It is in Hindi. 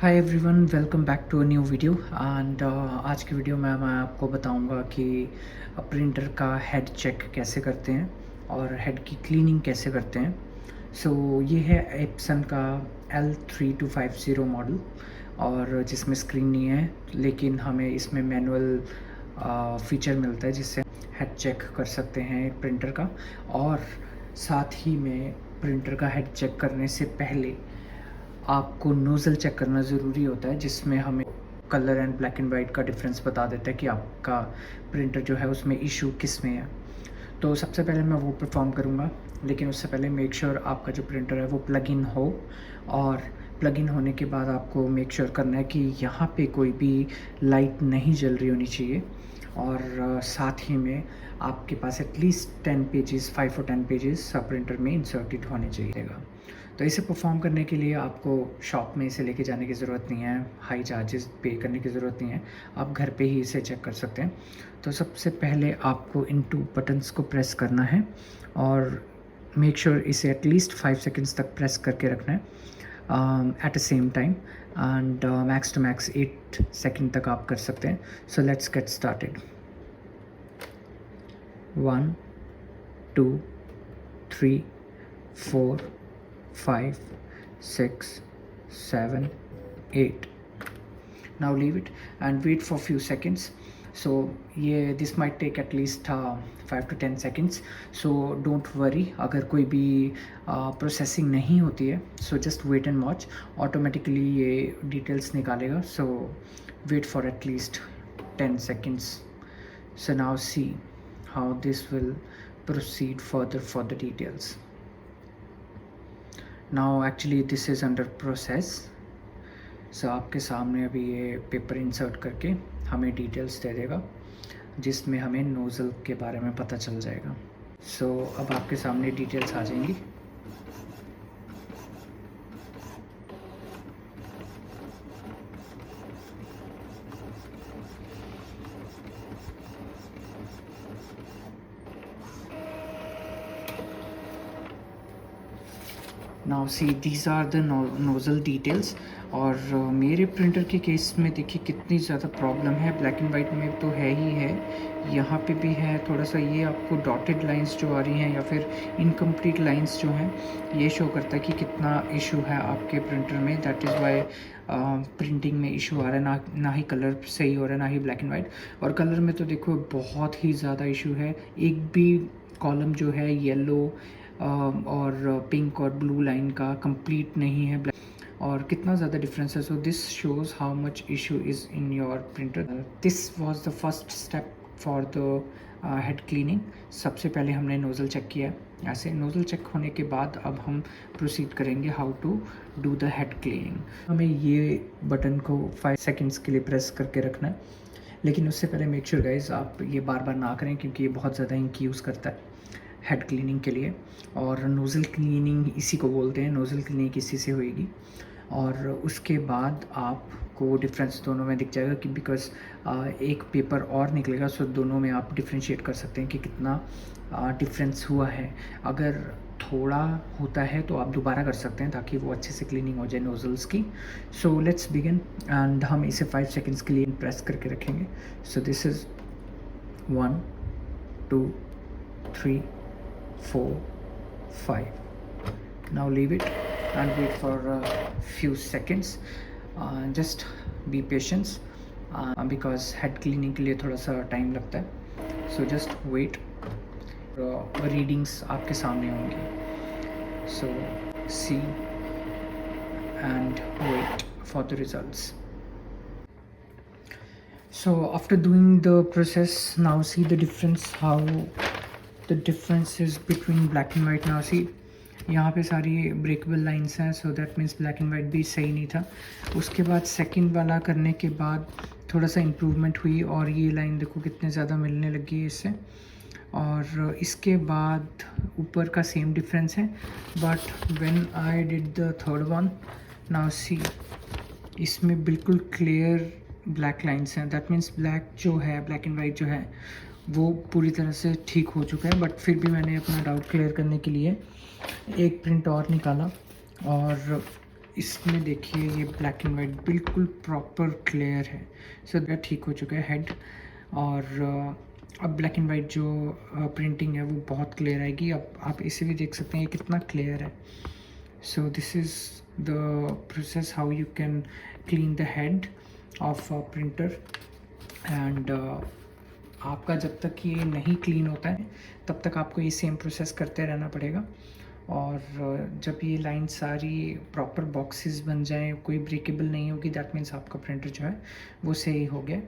Hi everyone, welcome back to a new video. एंड आज की वीडियो में मैं आपको बताऊंगा कि प्रिंटर का हेड चेक कैसे करते हैं और हेड की क्लीनिंग कैसे करते हैं। ये है एप्सन का L3250 मॉडल, और जिसमें स्क्रीन नहीं है, लेकिन हमें इसमें मैनुअल फीचर मिलता है जिससे हेड चेक कर सकते हैं प्रिंटर का। और साथ ही में प्रिंटर का हेड चेक करने से पहले आपको नोज़ल चेक करना ज़रूरी होता है, जिसमें हमें colour and black and white का डिफरेंस बता देता है कि आपका प्रिंटर जो है उसमें इशू किस में है। तो सबसे पहले मैं वो परफॉर्म करूँगा, लेकिन उससे पहले मेक श्योर आपका जो प्रिंटर है वो प्लग इन हो। और प्लग इन होने के बाद आपको मेक श्योर करना है कि यहाँ पे कोई भी लाइट नहीं जल रही होनी चाहिए। और साथ ही में आपके पास एटलीस्ट 10 पेजेस, 5 और 10 पेजेस प्रिंटर में इंसर्टेड होने चाहिएगा। तो इसे परफॉर्म करने के लिए आपको शॉप में इसे लेके जाने की ज़रूरत नहीं है, हाई चार्जेस पे करने की ज़रूरत नहीं है, आप घर पे ही इसे चेक कर सकते हैं। तो सबसे पहले आपको इन 2 बटन्स को प्रेस करना है और मेक श्योर इसे एटलीस्ट 5 सेकेंड्स तक प्रेस करके रखना है at the same time. And max to max 8 second तक आप कर सकते हैं। So let's get started. 1 2 3 4 5 6 7 8. Now leave it and wait for few seconds. So this might take at least 5 to 10 seconds. So don't worry अगर कोई भी प्रोसेसिंग नहीं होती है, so just wait and watch. Automatically ये डिटेल्स निकालेगा, so wait for at least 10 seconds. So now see how this will proceed further for the details. Now actually this is under process. आपके सामने अभी ये पेपर इंसर्ट करके हमें डिटेल्स दे देगा, जिसमें हमें नोज़ल के बारे में पता चल जाएगा। अब आपके सामने डिटेल्स आ जाएंगी। Now see these are the nozzle details. और मेरे प्रिंटर के केस में देखिए कितनी ज़्यादा प्रॉब्लम है। ब्लैक एंड वाइट में तो है ही है, यहाँ पे भी है थोड़ा सा। ये आपको डॉटेड लाइंस जो आ रही हैं या फिर इनकम्प्लीट लाइंस जो हैं, ये शो करता है कि कितना इशू है आपके प्रिंटर में। दैट इज़ वाई प्रिंटिंग में इशू आ रहा है। ना ही कलर सही हो रहा है, ना ही ब्लैक एंड वाइट। और कलर में तो देखो बहुत ही ज़्यादा इशू है। एक भी कॉलम जो है येलो और पिंक और ब्लू लाइन का कंप्लीट नहीं है, और कितना ज़्यादा डिफरेंस है। So this shows how much issue is in your printer. This was the first step for the head cleaning. सबसे पहले हमने नोज़ल चेक किया है। ऐसे नोज़ल चेक होने के बाद अब हम प्रोसीड करेंगे how to do the head cleaning. हमें ये बटन को 5 सेकेंड्स के लिए प्रेस करके रखना है, लेकिन उससे पहले मेक श्योर गाइज आप ये बार बार ना करें, क्योंकि ये बहुत ज़्यादा इंक यूज़ करता है हेड क्लीनिंग के लिए। और नोज़ल क्लीनिंग इसी को बोलते हैं, नोज़ल क्लीनिंग इसी से होएगी। और उसके बाद आपको डिफरेंस दोनों में दिख जाएगा कि बिकॉज़ एक पेपर और निकलेगा, सो दोनों में आप डिफ्रेंशिएट कर सकते हैं कि कितना डिफरेंस हुआ है। अगर थोड़ा होता है तो आप दोबारा कर सकते हैं ताकि वो अच्छे से क्लीनिंग हो जाए नोज़ल्स की। So let's begin. एंड हम इसे 5 सेकेंड्स के लिए प्रेस करके रखेंगे। So this is 1 2 3 4 5. Now leave it and wait for a few seconds. Just be patient because head cleaning के लिए थोड़ा सा टाइम लगता है। So just wait. रीडिंग्स आपके सामने होंगी, so see and wait for the results. So after doing the process, now see the difference, how the difference is between black and white. Now see यहाँ पे सारी ब्रेकेबल लाइंस हैं, so that means black and white भी सही नहीं था। उसके बाद सेकंड वाला करने के बाद थोड़ा सा इम्प्रूवमेंट हुई, और ये लाइन देखो कितने ज़्यादा मिलने लगी है इससे। और इसके बाद ऊपर का सेम डिफरेंस है, but when I did the third one, now see इसमें बिल्कुल क्लियर ब्लैक लाइंस हैं। दैट मीन्स ब्लैक जो है, ब्लैक एंड वाइट जो है वो पूरी तरह से ठीक हो चुका है। बट फिर भी मैंने अपना डाउट क्लियर करने के लिए एक प्रिंट और निकाला, और इसमें देखिए ये ब्लैक एंड वाइट बिल्कुल प्रॉपर क्लियर है। सो दैट ठीक हो चुका है हेड। और अब ब्लैक एंड वाइट जो प्रिंटिंग है वो बहुत क्लियर आएगी। अब आप इसे भी देख सकते हैं ये कितना क्लियर है। So this is the process how you can clean the head of printer. And आपका जब तक ये नहीं क्लीन होता है तब तक आपको ये सेम प्रोसेस करते रहना पड़ेगा। और जब ये लाइन सारी प्रॉपर बॉक्सेस बन जाएं, कोई ब्रेकेबल नहीं होगी, दैट मीन्स आपका प्रिंटर जो है वो सही हो गया।